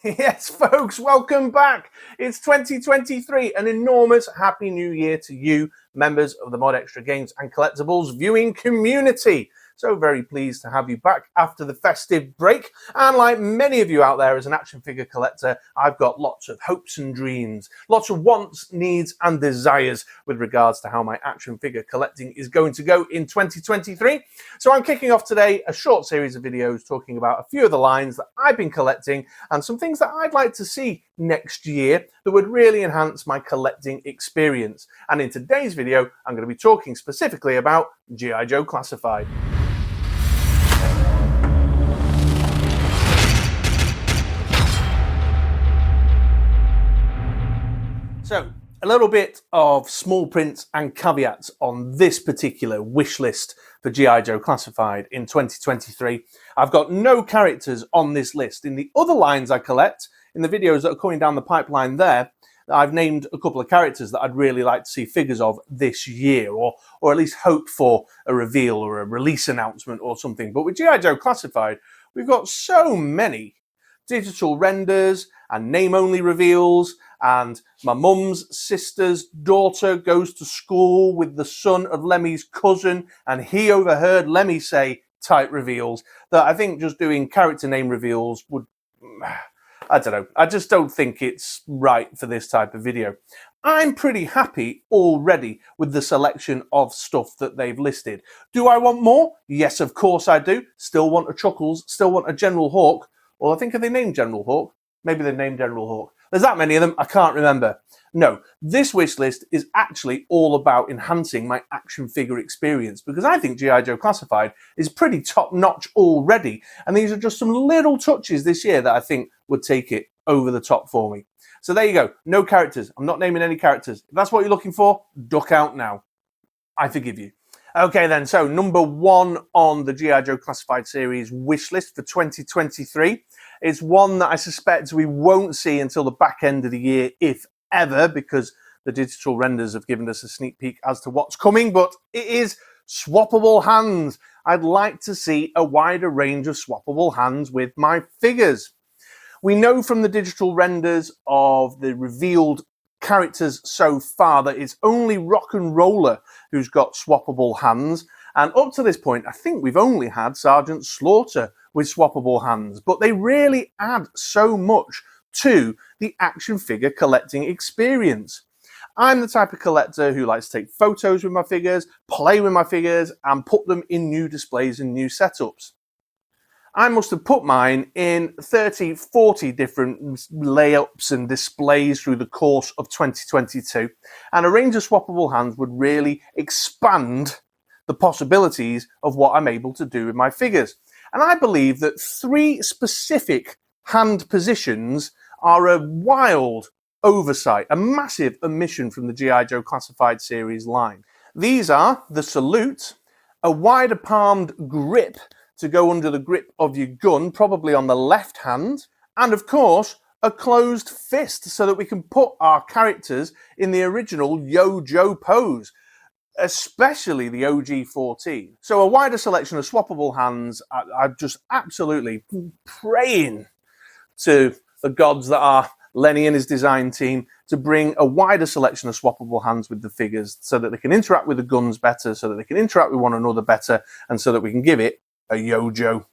Yes, folks, welcome back. It's 2023. An enormous happy new year to you, members of the MoDXtra Games and Collectibles viewing community. So very pleased to have you back after the festive break. And like many of you out there as an action figure collector, I've got lots of hopes and dreams, lots of wants, needs and desires with regards to how my action figure collecting is going to go in 2023. So I'm kicking off today a short series of videos talking about a few of the lines that I've been collecting and some things that I'd like to see next year that would really enhance my collecting experience. And in today's video, I'm going to be talking specifically about G.I. Joe Classified. So, a little bit of small print and caveats on this particular wish list for G.I. Joe Classified in 2023. I've got no characters on this list. In the other lines I collect, in the videos that are coming down the pipeline there, I've named a couple of characters that I'd really like to see figures of this year, or at least hope for a reveal or a release announcement or something. But with G.I. Joe Classified, we've got so many digital renders and name-only reveals, and my mum's sister's daughter goes to school with the son of Lemmy's cousin, and he overheard Lemmy say type reveals, that I think just doing character name reveals would, I don't know, I just don't think it's right for this type of video. I'm pretty happy already with the selection of stuff that they've listed. Do I want more? Yes, of course I do. Still want a Chuckles, still want a General Hawk. Well, I think, have they named General Hawk? Maybe they've named General Hawk. There's that many of them, I can't remember. No, this wish list is actually all about enhancing my action figure experience, because I think G.I. Joe Classified is pretty top-notch already, and these are just some little touches this year that I think would take it over the top for me. So there you go, no characters. I'm not naming any characters. If that's what you're looking for, duck out now. I forgive you. Okay then, so number one on the G.I. Joe Classified series wish list for 2023 is one that I suspect we won't see until the back end of the year, if ever, because the digital renders have given us a sneak peek as to what's coming, but it is Swappable Hands. I'd like to see a wider range of swappable hands with my figures. We know from the digital renders of the revealed characters so far that it's only Rock and Roller who's got swappable hands, and up to this point I think we've only had Sergeant Slaughter with swappable hands, but they really add so much to the action figure collecting experience. I'm the type of collector who likes to take photos with my figures, play with my figures and put them in new displays and new setups. I must have put mine in 30, 40 different layups and displays through the course of 2022. And a range of swappable hands would really expand the possibilities of what I'm able to do with my figures. And I believe that 3 specific hand positions are a wild oversight, a massive omission from the G.I. Joe Classified series line. These are the salute, a wider palmed grip to go under the grip of your gun, probably on the left hand, and of course a closed fist so that we can put our characters in the original Yo Joe pose, especially the OG-14. So a wider selection of swappable hands. I'm just absolutely praying to the gods that are Lenny and his design team to bring a wider selection of swappable hands with the figures so that they can interact with the guns better, so that they can interact with one another better, and so that we can give it a Yo Joe.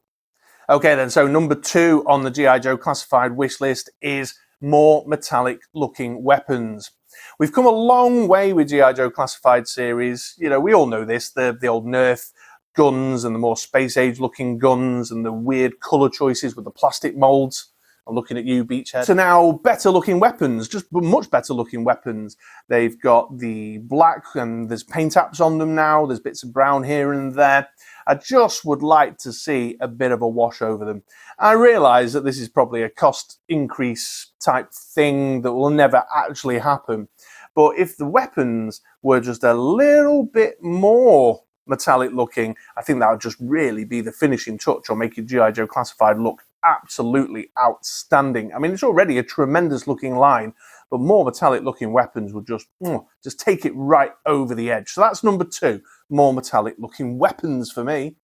Okay then, so number 2 on the G.I. Joe Classified wish list is more metallic looking weapons. We've come a long way with G.I. Joe Classified series. You know, we all know this, the old Nerf guns and the more space age looking guns and the weird colour choices with the plastic moulds. I'm looking at you, Beachhead. So now better looking weapons, just much better looking weapons. They've got the black and there's paint apps on them now. There's bits of brown here and there. I just would like to see a bit of a wash over them. I realise that this is probably a cost increase type thing that will never actually happen. But if the weapons were just a little bit more metallic looking, I think that would just really be the finishing touch on making G.I. Joe Classified look absolutely outstanding. I mean, it's already a tremendous looking line, but more metallic looking weapons would just take it right over the edge. So that's number 2, more metallic looking weapons for me.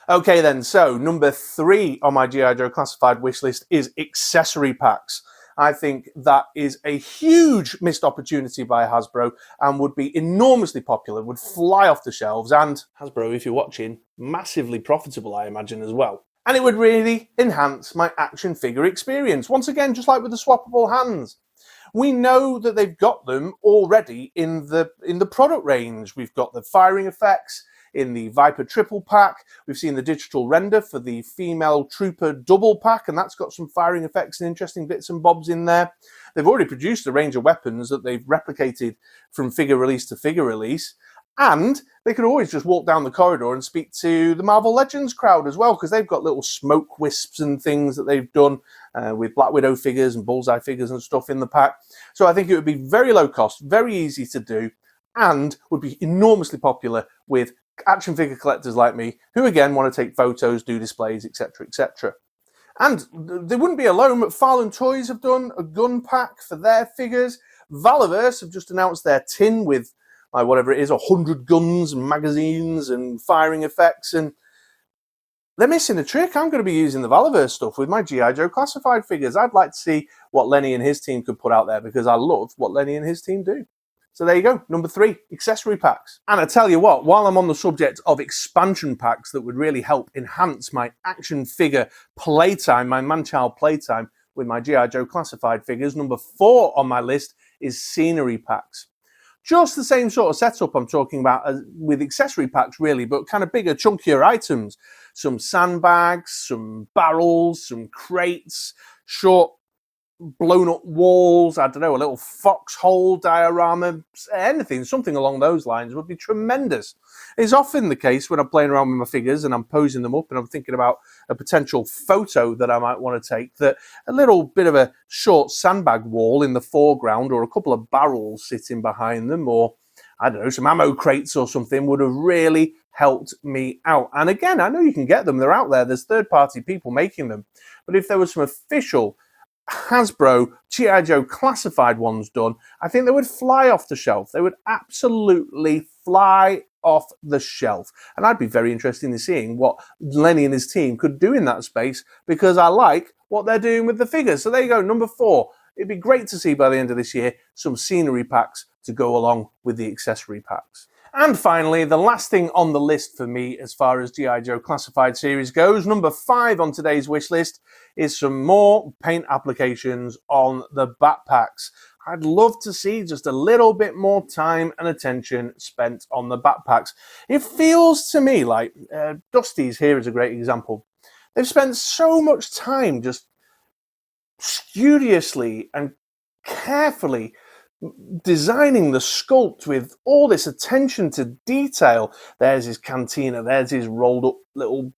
Okay then, so number 3 on my G.I. Joe Classified wish list is accessory packs. I think that is a huge missed opportunity by Hasbro and would be enormously popular, would fly off the shelves, and Hasbro, if you're watching, massively profitable, I imagine, as well. And it would really enhance my action figure experience. Once again, just like with the swappable hands. We know that they've got them already in the product range. We've got the firing effects in the Viper triple pack. We've seen the digital render for the female trooper double pack, and that's got some firing effects and interesting bits and bobs in there. They've already produced a range of weapons that they've replicated from figure release to figure release. And they could always just walk down the corridor and speak to the Marvel Legends crowd as well, because they've got little smoke wisps and things that they've done with Black Widow figures and Bullseye figures and stuff in the pack. So I think it would be very low cost, very easy to do, and would be enormously popular with action figure collectors like me, who again want to take photos, do displays, etc., etc. And they wouldn't be alone. McFarlane Toys have done a gun pack for their figures. Valaverse have just announced their tin with whatever it is, 100 guns and magazines and firing effects, and they're missing a trick. I'm going to be using the Valaverse stuff with my G.I. Joe Classified figures. I'd like to see what Lenny and his team could put out there, because I love what Lenny and his team do. So there you go, number 3, accessory packs. And I tell you what, while I'm on the subject of expansion packs that would really help enhance my action figure playtime, my man-child playtime with my G.I. Joe Classified figures, number 4 on my list is scenery packs. Just the same sort of setup I'm talking about as with accessory packs, really, but kind of bigger, chunkier items. Some sandbags, some barrels, some crates, short blown up walls, I don't know, a little foxhole diorama, anything, something along those lines would be tremendous. It's often the case when I'm playing around with my figures and I'm posing them up and I'm thinking about a potential photo that I might want to take, that a little bit of a short sandbag wall in the foreground or a couple of barrels sitting behind them, or I don't know, some ammo crates or something would have really helped me out. And again, I know you can get them, they're out there, there's third-party people making them, but if there was some official Hasbro G.I. Joe Classified ones done, I think they would fly off the shelf. They would absolutely fly off the shelf. And I'd be very interested in seeing what Lenny and his team could do in that space, because I like what they're doing with the figures. So there you go, number 4. It'd be great to see by the end of this year some scenery packs to go along with the accessory packs. And finally, the last thing on the list for me as far as G.I. Joe Classified series goes, number 5 on today's wish list, is some more paint applications on the backpacks. I'd love to see just a little bit more time and attention spent on the backpacks. It feels to me like Dusty's here is a great example. They've spent so much time just studiously and carefully designing the sculpt with all this attention to detail. There's his cantina, there's his rolled up little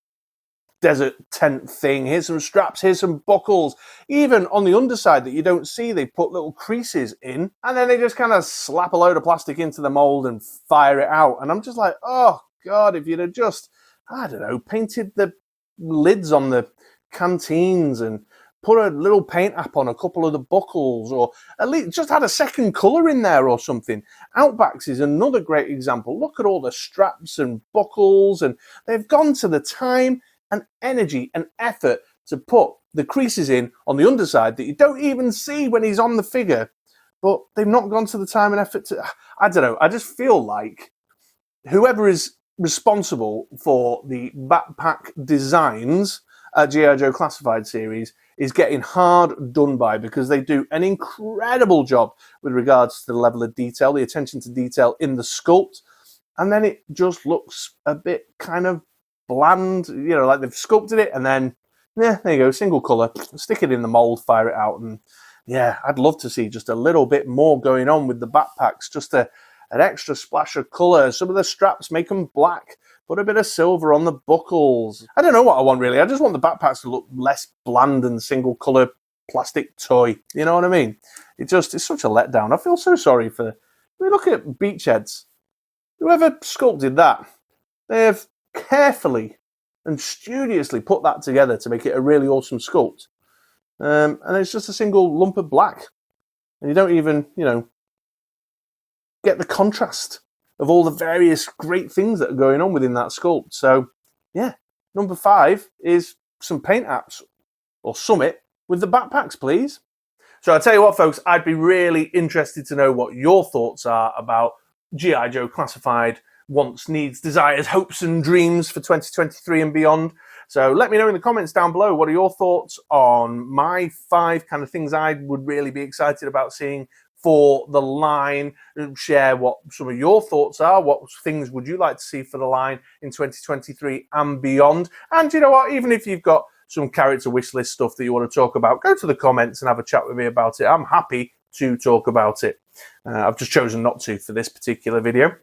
desert tent thing, here's some straps, here's some buckles. Even on the underside that you don't see, they put little creases in, and then they just kind of slap a load of plastic into the mold and fire it out. And I'm just like, oh God, if you'd have just, I don't know, painted the lids on the canteens and put a little paint app on a couple of the buckles, or at least just had a second colour in there or something. Outbacks is another great example. Look at all the straps and buckles, and they've gone to the time and energy and effort to put the creases in on the underside that you don't even see when he's on the figure, but they've not gone to the time and effort to, I don't know, I just feel like whoever is responsible for the backpack designs at G.I. Joe Classified series is getting hard done by, because they do an incredible job with regards to the level of detail, the attention to detail in the sculpt, and then it just looks a bit kind of bland, you know, like they've sculpted it and then, yeah, there you go, single colour, stick it in the mould, fire it out, and yeah, I'd love to see just a little bit more going on with the backpacks, just an extra splash of colour. Some of the straps, make them black, put a bit of silver on the buckles. I don't know what I want really. I just want the backpacks to look less bland and single colour plastic toy. You know what I mean? It's such a letdown. I feel so sorry for, we look at Beachheads. Whoever sculpted that, they have carefully and studiously put that together to make it a really awesome sculpt. And it's just a single lump of black. And you don't even, you know, get the contrast of all the various great things that are going on within that sculpt. So, yeah, Number 5 is some paint apps, or Summit, with the backpacks, please. So I'll tell you what, folks, I'd be really interested to know what your thoughts are about G.I. Joe Classified wants, needs, desires, hopes and dreams for 2023 and beyond. So let me know in the comments down below, what are your thoughts on my 5 kind of things I would really be excited about seeing for the line. Share what some of your thoughts are. What things would you like to see for the line in 2023 and beyond? And you know what, even if you've got some character wish list stuff that you want to talk about, go to the comments and have a chat with me about it. I'm happy to talk about it. I've just chosen not to for this particular video.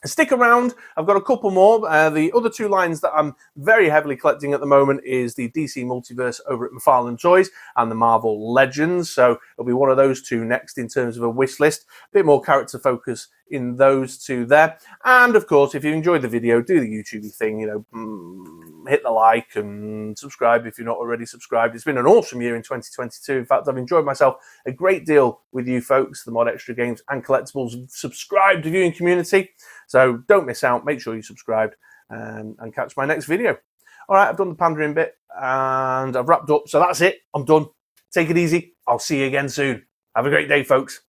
Stick around, I've got a couple more. The other 2 lines that I'm very heavily collecting at the moment is the DC Multiverse over at McFarlane Toys and the Marvel Legends. So it'll be one of those 2 next in terms of a wish list. A bit more character focus in those 2 there. And of course, if you enjoyed the video, do the YouTube thing, you know, hit the like and subscribe if you're not already subscribed. It's been an awesome year in 2022. In fact, I've enjoyed myself a great deal with you folks, the MoDXtra Games and Collectibles subscribed viewing community. So don't miss out. Make sure you subscribe and catch my next video. All right, I've done the pandering bit and I've wrapped up. So that's it. I'm done. Take it easy. I'll see you again soon. Have a great day, folks.